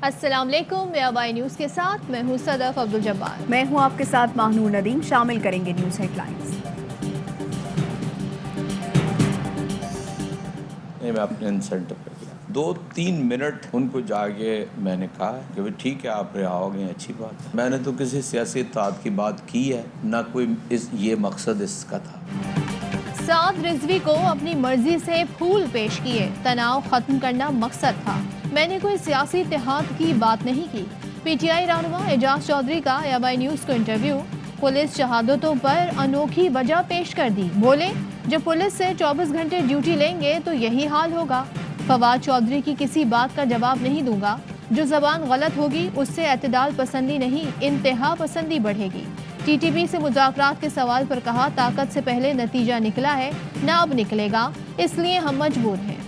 अस्सलाम वालेकुम। मेवाई न्यूज़ के साथ मैं हूँ सदफ अब्दुल जब्बार। मैं हूँ आपके साथ माहनूर नदीम। शामिल करेंगे न्यूज़ हेडलाइंस। मैं अपने इंसेंटिव पे गया 2-3 मिनट उनको जाके मैंने कहा कि भाई ठीक है आप रिहा हो गए, अच्छी बात है। मैंने तो किसी सियासी इत्तेहाद की बात की है ना, कोई ये मकसद इसका था। साद रिजवी को अपनी मर्जी से फूल पेश किए, तनाव खत्म करना मकसद था, मैंने कोई सियासी इत्तेहाद की बात नहीं की। पीटीआई रहनुमा एजाज चौधरी का मेवाई न्यूज़ को इंटरव्यू। पुलिस शहादतों पर अनोखी वजह पेश कर दी, बोले जब पुलिस से 24 घंटे ड्यूटी लेंगे तो यही हाल होगा। फवाद चौधरी की किसी बात का जवाब नहीं दूंगा, जो जबान गलत होगी उससे एतदाल पसंदी नहीं इंतहा पसंदी बढ़ेगी। टीटीपी से मुज़ाकरात के सवाल पर कहा ताकत से पहले नतीजा निकला है, ना अब निकलेगा, इसलिए हम मजबूर हैं।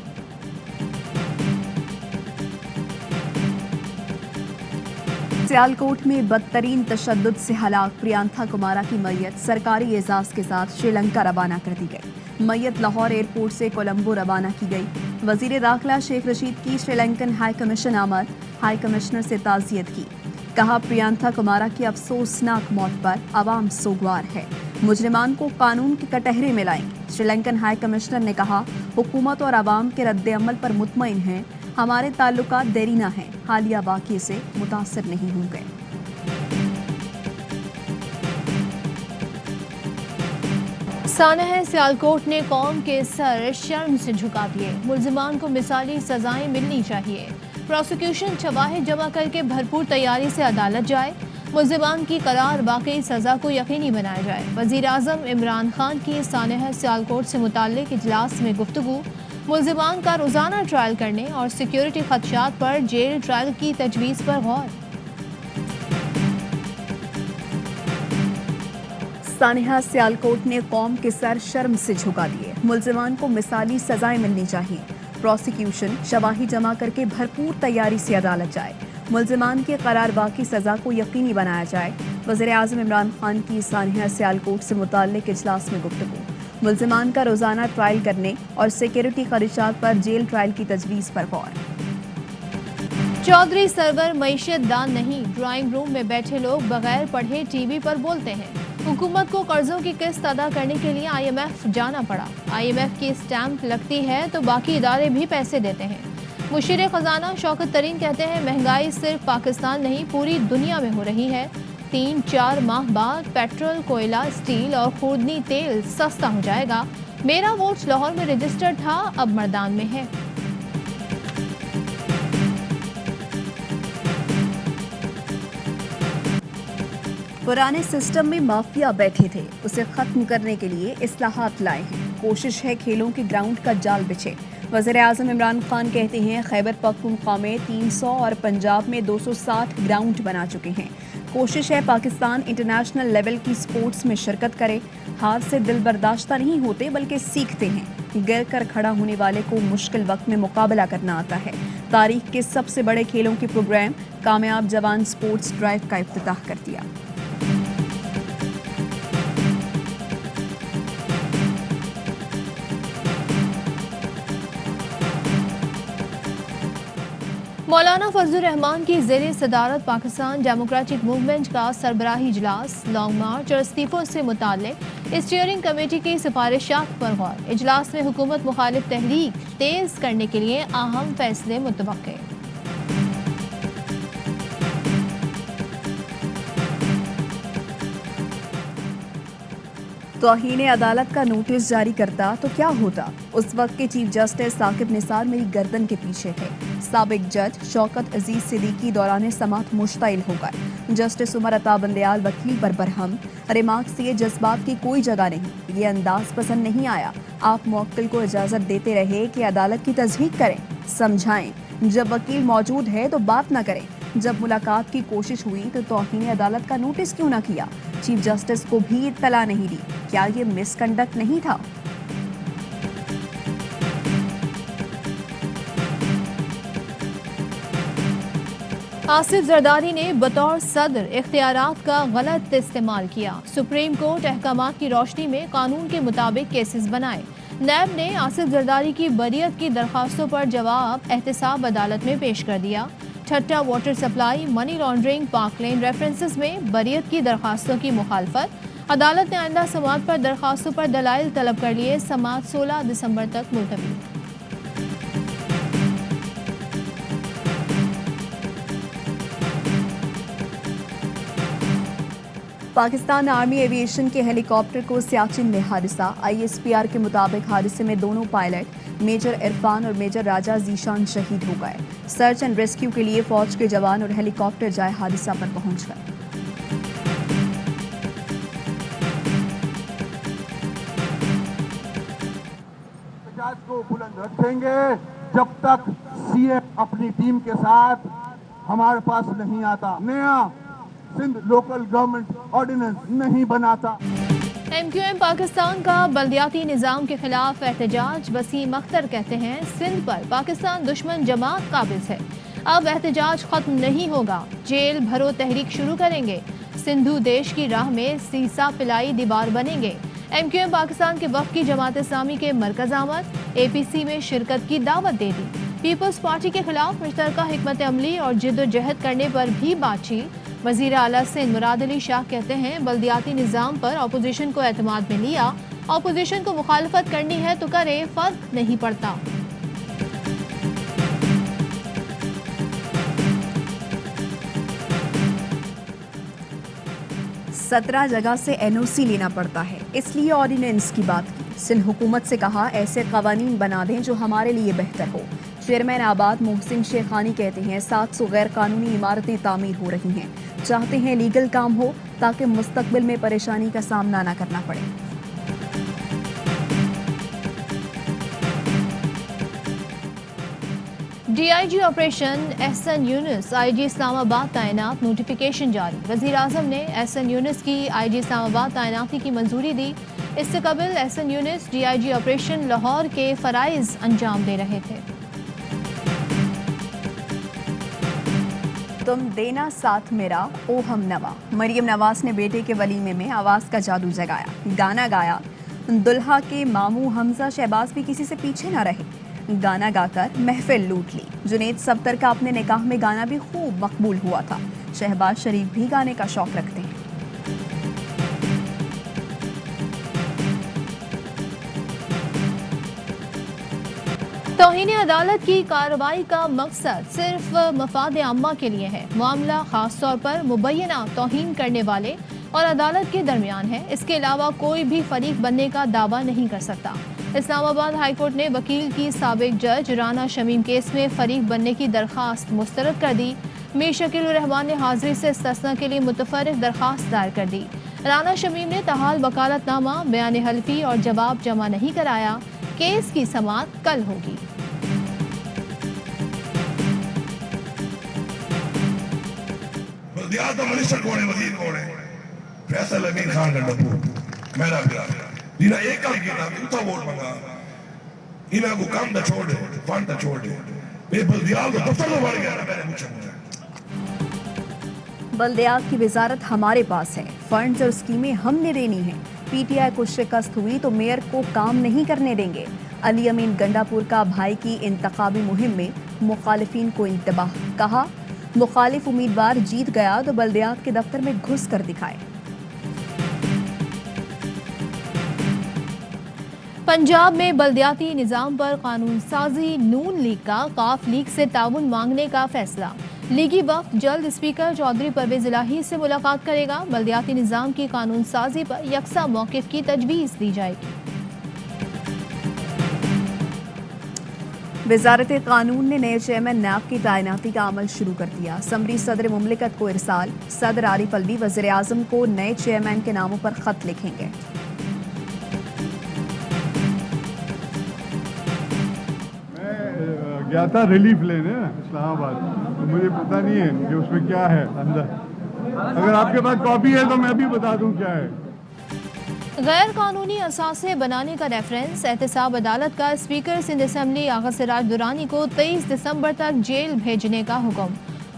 सियालकोट में बदतरीन तशद्दुद से हलाक प्रियंका कुमारा की मैयत सरकारी एजाज के साथ श्रीलंका रवाना कर दी गई। मैयत लाहौर एयरपोर्ट से कोलंबो रवाना की गई। वजीर दाखिला शेख रशीद की श्रीलंकन हाई कमीशन आमद, हाई कमिश्नर से ताज़ियत की। कहा प्रियंका कुमारा की अफसोसनाक मौत पर आवाम सोगवार है, मुजरिमान को कानून के कटहरे में लाएंगे। श्रीलंकन हाई कमिश्नर ने कहा हुकूमत और आवाम के रद्द अमल पर मुतमईन हैं, हमारे ताल्लुकात देरीना हैं, हालिया वाक़ये से मुतासर नहीं होंगे। सानह सियालकोट ने कौम के सर शर्म से झुका दिए, मुल्जिमान को मिसाली सजाएं मिलनी चाहिए। प्रोसिक्यूशन शवाहिद जमा करके भरपूर तैयारी से अदालत जाए, मुल्जिमान की करार वाकई सजा को यकीनी बनाया जाए। वजीर आज़म इमरान खान की सानह सियालकोट से मुताल्लिक इजलास में गुफ्तगू। मुल्जिमान का रोजाना ट्रायल करने और सिक्योरिटी खदशात पर जेल ट्रायल की तजवीज़ पर गौर। सानिहा सियालकोट ने कौम के सर शर्म से झुका दिए, मुल्जिमान को मिसाली सजाएं मिलनी चाहिए। प्रोसिक्यूशन शवाहिद जमा करके भरपूर तैयारी से अदालत जाए, मुल्जिमान की करार वाक़ई सजा को यकीनी बनाया जाए। वज़ीर आज़म इमरान खान की सानिहा सियालकोट से मुताल्लिक इजलास में गुफ्तगू। मुल्जिमान का रोजाना ट्रायल करने और सिक्योरिटी खदशात पर जेल ट्रायल की तजवीज़ पर गौर। चौधरी सरवर मईशत दान नहीं, ड्राइंग रूम में बैठे लोग बगैर पढ़े टीवी पर बोलते हैं। हुकूमत को कर्जों की किस्त अदा करने के लिए IMF जाना पड़ा। IMF की स्टैंप लगती है तो बाकी इदारे भी पैसे देते हैं। मुशीर खजाना शौकत तरीन कहते हैं महंगाई सिर्फ पाकिस्तान नहीं पूरी दुनिया में हो रही है। 3-4 माह बाद पेट्रोल, कोयला, स्टील और खुर्दनी तेल सस्ता हो जाएगा। मेरा वोट लाहौर में रजिस्टर्ड था, अब मर्दान में है। पुराने सिस्टम में माफिया बैठे थे, उसे खत्म करने के लिए इस्लाहात लाए हैं। कोशिश है खेलों के ग्राउंड का जाल बिछे। वज़ीर आज़म इमरान खान कहते हैं खैबर पख्तूनख्वा में 300 और पंजाब में 260 ग्राउंड बना चुके हैं। कोशिश है पाकिस्तान इंटरनेशनल लेवल की स्पोर्ट्स में शिरकत करे। हार से दिल बर्दाश्ता नहीं होते बल्कि सीखते हैं। गिर कर खड़ा होने वाले को मुश्किल वक्त में मुकाबला करना आता है। तारीख के सबसे बड़े खेलों के प्रोग्राम कामयाब जवान स्पोर्ट्स ड्राइव का इफ्तिताह कर दिया। मौलाना फजलुर रहमान की ज़ेरे सदारत पाकिस्तान डेमोक्रेटिक मूवमेंट का सरबराही इजलास, लॉन्ग मार्च और इस्तीफों से मुताल्लिक स्टीयरिंग कमेटी की सिफारिशात पर गौर। इजलास में हुकूमत मुखालिफ तहरीक तेज करने के लिए अहम फैसले मुतवक्के। तौहीन अदालत का नोटिस जारी करता तो क्या होता। उस वक्त के चीफ जस्टिस साकिब निसार मेरी गर्दन के पीछे थे। साबिक जज शौकत अजीज सिद्दीकी दौरान समात मुश्तइल हो गए। जस्टिस उमर अता बंदयाल वकील पर बरहम, रिमार्क्स ये जज्बात की कोई जगह नहीं, ये अंदाज पसंद नहीं आया। आप मुवक्किल को इजाज़त देते रहे कि अदालत की तस्दीक करें, समझाएं। जब वकील मौजूद है तो बात न करें। जब मुलाकात की कोशिश हुई तो तौहीन अदालत का नोटिस क्यों न किया। चीफ जस्टिस को भी इत्तला नहीं दी। क्या ये मिसकंडक्ट नहीं था। आसिफ जरदारी ने बतौर सदर इख्तियारात का गलत इस्तेमाल किया। सुप्रीम कोर्ट अहकामात की रोशनी में कानून के मुताबिक केसेस बनाए। नैब ने आसिफ जरदारी की बरियत की दरखास्तों पर जवाब एहतसाब अदालत में पेश कर दिया। Thatta water supply, money laundering, Parkland references में बरियत की दरखास्तों की मुखालफत। अदालत ने आइंदा समाअत पर दरखास्तों पर दलाइल तलब कर लिए। समाअत 16 दिसंबर तक मुलतवी। पाकिस्तान आर्मी एविएशन के हेलीकॉप्टर को सियाचिन में हादसा। ISPR के मुताबिक हादसे में दोनों पायलट मेजर इरफान और मेजर राजा जीशान शहीद हो गए। सर्च एंड रेस्क्यू के लिए फौज के जवान और हेलीकॉप्टर जाए हादसा पर पहुंच गए। को बुलंद रखेंगे जब तक CM अपनी टीम के साथ हमारे पास नहीं आता, नया सिंध लोकल गवर्नमेंट ऑर्डिनेंस नहीं बनाता। MQM पाकिस्तान का बल्दियाती निज़ाम के खिलाफ एहतजाज। वसीम अख्तर कहते हैं सिंध पर पाकिस्तान दुश्मन जमात काबिज है, अब एहतजाज खत्म नहीं होगा, जेल भरो तहरीक शुरू करेंगे, सिंधु देश की राह में सीसा पिलाई दीवार बनेंगे। MQM पाकिस्तान के वफ़द की जमात इस्लामी के मरकज आमद, APC में शिरकत की दावत दे दी। पीपल्स पार्टी के खिलाफ मुश्तरका हिकमत अमली और जिद्दोजहद करने पर भी बातचीत। वज़ीर आला सिंध मुराद अली शाह कहते हैं बल्दियाती निज़ाम पर अपोजिशन को एतमाद में लिया, अपोजिशन को मुखालफत करनी है तो करे, फर्क नहीं पड़ता। सत्रह जगह से NOC लेना पड़ता है, इसलिए ऑर्डिनेंस की बात की। सिंध हुकूमत से कहा ऐसे कवानीन बना दें जो हमारे लिए बेहतर हो। चेयरमैन आबाद मोहसिन शेखानी कहते हैं 700 गैर कानूनी इमारतें तामीर हो रही हैं, चाहते हैं लीगल काम हो ताकि मुस्तकबिल में परेशानी का सामना न करना पड़े। DIG operation Ahsan Younus IG Islamabad तैनात, नोटिफिकेशन जारी। वज़ीर आज़म ने एहसन यूनुस की IG इस्लामाबाद तैनाती की मंजूरी दी। इससे कबल एहसन यूनुस DIG ऑपरेशन लाहौर के फ़राइज़ अंजाम दे रहे थे। तुम देना साथ मेरा ओ हम नवा। मरियम नवाज ने बेटे के वलीमे में आवाज़ का जादू जगाया, गाना गाया। दुल्हा के मामू हमजा शहबाज भी किसी से पीछे ना रहे, गाना गाकर महफिल लूट ली। जुनेद सब्तर का अपने निकाह में गाना भी खूब मकबूल हुआ था। शहबाज शरीफ भी गाने का शौक रखते हैं। तौहीन अदालत की कार्रवाई का मकसद सिर्फ मफाद आम्मा के लिए है। मामला खास तौर पर मुबैना तौहीन करने वाले और अदालत के दरमियान है, इसके अलावा कोई भी फरीक बनने का दावा नहीं कर सकता। इस्लामाबाद हाई कोर्ट ने वकील की साबिक जज राना शमीम केस में फरीक बनने की दरख्वास्त मुस्तरद कर दी। मीर शकील उर रहमान ने हाजिरी से इस्तिस्ना के लिए मुतफर्रिक दरख्वास्त दायर कर दी। राना शमीम ने तहाल वकालतनामा, बयान हल्फी और जवाब जमा नहीं कराया। केस की समाअत कल होगी। बल्दियात का मिनिस्टर कौन है, वजीर कौन है? फैसल अमीन खान गंडापुर मेरा बिरादर। इन्हें एक काम किया, उतना वोट मांगा, इन्हें को काम दा छोड़ दे, फंड दा छोड़ दे। ये बल्दियात का दफ्तर में बढ़ गया ना, मैंने पूछा। बल्दियात की वजारत हमारे पास है, फंड्स और स्कीमें हमने देनी है। PTI को शिकस्त हुई तो मेयर को काम नहीं करने देंगे। अली अमीन गंडापुर का भाई की इंतखाबी मुहिम में मुखालिफिन को इंतबाह, कहा मुखालिफ उम्मीदवार जीत गया तो बल्दियात के दफ्तर में घुस कर दिखाए। पंजाब में बल्दियाती निज़ाम पर कानून साजी, नून लीग का काफ लीग से ताउन मांगने का फैसला। लीगी वफ्द जल्द स्पीकर चौधरी परवेज इलाही से मुलाकात करेगा। बल्दियाती निज़ाम की कानून साजी पर यकसा मौक़िफ़ की तजवीज़ दी जाएगी। वजारत कानून ने नए चेयरमैन नैब की तैनाती का अमल शुरू कर दिया। समरी सदर मुमलिकत को इरसाल, सदर आरिफ अलवी वज़ीर आज़म को नए चेयरमैन के नामों पर खत लिखेंगे। गया था रिलीफ लेने इस्लामाबाद, तो मुझे पता नहीं है कि उसमें क्या है अंदर। अगर आपके पास कॉपी है तो मैं भी बता दूं क्या है। गैर कानूनी असासे बनाने का रेफरेंस। एहतसाब अदालत का स्पीकर सिंध असम्बली आगा सिराज दुरानी को 23 दिसंबर तक जेल भेजने का हुक्म।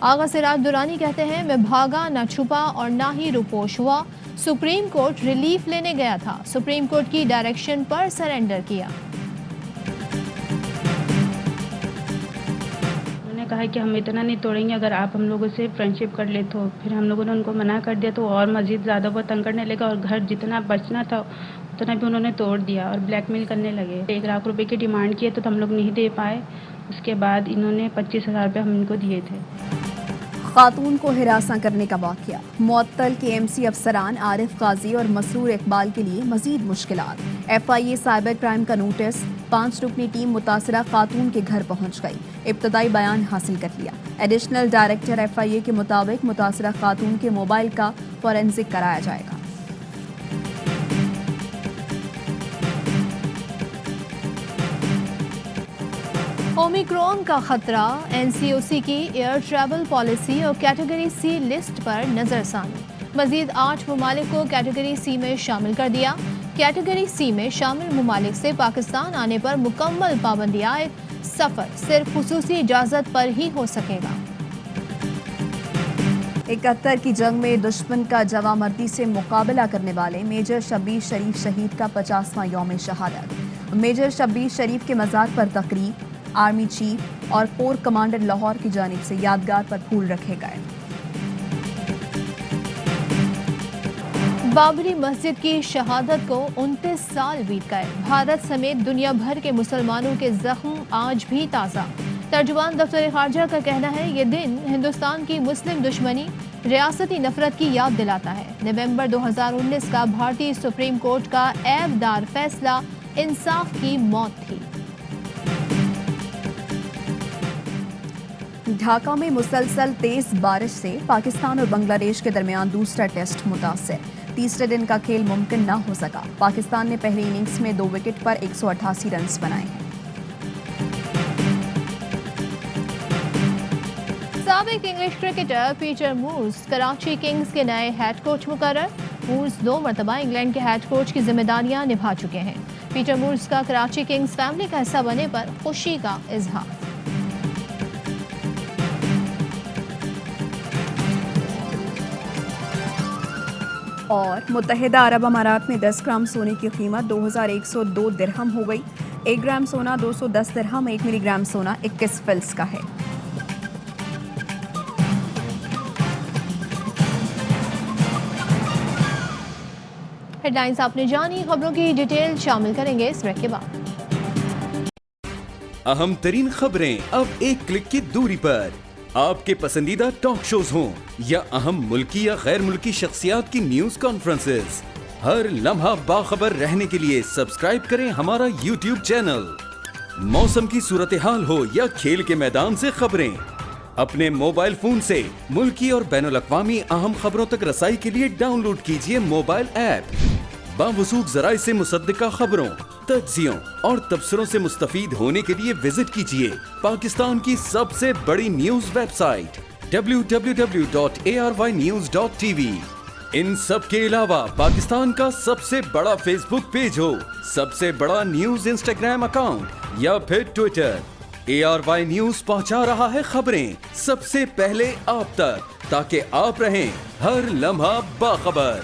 आगा सिराज दुरानी कहते हैं मैं भागा, न छुपा और ना ही रुपोश हुआ। सुप्रीम कोर्ट रिलीफ लेने गया था, सुप्रीम कोर्ट की डायरेक्शन पर सरेंडर किया। کہا کہ ہم اتنا نہیں توڑیں گے، اگر آپ ہم لوگوں سے فرینڈشپ کر لے تو. پھر ہم لوگوں نے ان کو منع کر دیا تو اور مزید زیادہ وہ تنگ کرنے لگا اور گھر جتنا بچنا تھا اتنا بھی انہوں نے توڑ دیا اور بلیک میل کرنے لگے. 1 لاکھ روپے کی ڈیمانڈ کیے تو ہم لوگ نہیں دے پائے. اس کے بعد انہوں نے 25,000 روپے ہم ان کو دیے تھے. خاتون کو ہراساں کرنے کا واقعہ. معطل کے ایم سی افسران عارف قاضی اور مسرور اقبال کے لیے مزید مشکلات. F I A cyber crime کا نوٹس. 5 رکنی ٹیم متاثرہ خاتون کے گھر پہنچ گئی. ابتدائی بیان حاصل کر لیا. ایڈیشنل ڈائریکٹر ایف آئی اے کے مطابق متاثرہ خاتون کے موبائل کا فورینسک کرایا جائے گا. اومیکرون کا خطرہ. این سی او سی کی ایئر ٹریول پالیسی اور کیٹیگری سی لسٹ پر نظر ثانی. مزید 8 ممالک کو کیٹیگری سی میں شامل کر دیا. کیٹیگری سی میں شامل ممالک سے پاکستان آنے پر مکمل پابندی عائد. سفر صرف خصوصی اجازت پر ہی ہو سکے گا. 71 کی جنگ میں دشمن کا جواں مردی سے مقابلہ کرنے والے میجر شبیر شریف شہید کا 50واں یوم شہادت. میجر شبیر شریف کے مزار پر تقریب. آرمی چیف اور کور کمانڈر لاہور کی جانب سے یادگار پر پھول رکھے گئے. بابری مسجد کی شہادت کو 29 سال بیت گئے. بھارت سمیت دنیا بھر کے مسلمانوں کے زخم آج بھی تازہ. ترجمان دفتر خارجہ کا کہنا ہے یہ دن ہندوستان کی مسلم دشمنی، ریاستی نفرت کی یاد دلاتا ہے. نومبر 2019 کا بھارتی سپریم کورٹ کا عیب دار فیصلہ انصاف کی موت تھی. ڈھاکہ میں مسلسل تیز بارش سے پاکستان اور بنگلہ دیش کے درمیان دوسرا ٹیسٹ متاثر. تیسرے دن کا کھیل ممکن نہ ہو سکا. پاکستان نے پہلی اننگز میں 2 وکٹ پر 188 رنز بنائے ہیں. سابق English cricketer Peter Moores Karachi Kings کے نئے ہیڈ کوچ مقرر. مورز 2 مرتبہ انگلینڈ کے ہیڈ کوچ کی ذمہ داریاں نبھا چکے ہیں. پیٹر مورز کا کراچی کنگز فیملی کا حصہ بننے پر خوشی کا اظہار. اور متحدہ عرب امارات میں 10 گرام سونے کی قیمت 2102 درہم ہو گئی. 1 گرام سونا 210 درہم. 1 ملی گرام سونا 21 فلس کا ہے. ہیڈ لائنز آپ نے جانی. خبروں کی ڈیٹیل شامل کریں گے اس بریک کے بعد. اہم ترین خبریں اب ایک کلک کی دوری پر. آپ کے پسندیدہ ٹاک شوز ہوں یا اہم ملکی یا غیر ملکی شخصیات کی نیوز کانفرنسز، ہر لمحہ باخبر رہنے کے لیے سبسکرائب کریں ہمارا یوٹیوب چینل. موسم کی صورتحال ہو یا کھیل کے میدان سے خبریں، اپنے موبائل فون سے ملکی اور بین الاقوامی اہم خبروں تک رسائی کے لیے ڈاؤن لوڈ کیجیے موبائل ایپ. باوثوق ذرائع سے مصدقہ خبروں، تجزیوں اور تبصروں سے مستفید ہونے کے لیے وزٹ کیجیے پاکستان کی سب سے بڑی نیوز ویب سائٹ www.arYnews.tv. ان سب کے علاوہ پاکستان کا سب سے بڑا فیس بک پیج ہو، سب سے بڑا نیوز انسٹاگرام اکاؤنٹ یا پھر ٹویٹر، ARY نیوز پہنچا رہا ہے خبریں سب سے پہلے آپ تک، تاکہ آپ رہیں ہر لمحہ باخبر.